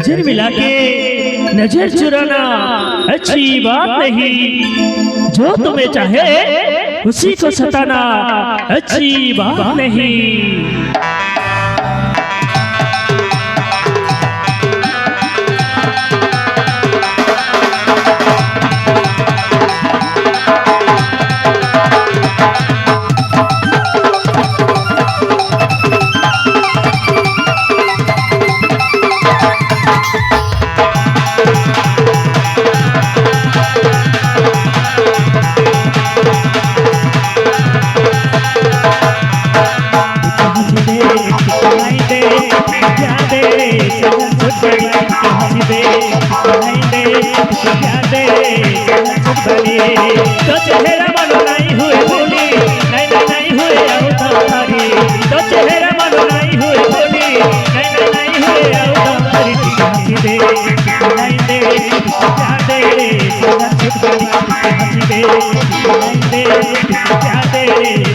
नजर मिला के नजर चुराना अच्छी बात नहीं। जो तुम्हें चाहे उसी को सताना अच्छी बात नहीं। तो चेहरा मानो नहीं हुए भोली, नहीं हुए अवतारी। तो चेहरा मानो नहीं हुए भोली, नहीं हुए अवतारी। हंसी दे नहीं दे क्या दे सदा छुट गई। हंसी दे नहीं दे क्या दे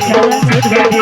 सदा छुट गई।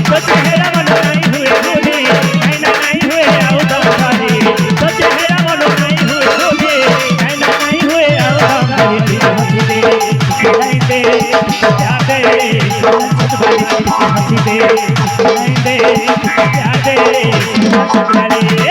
तो चेहरा मानो नहीं हुए भोली, नहीं हुए अवतारी। तो चेहरा मानो नहीं हुए भोली, नहीं हुए अवतारी। हंसी दे नहीं दे क्या दे हंसी दे नहीं दे क्या दे।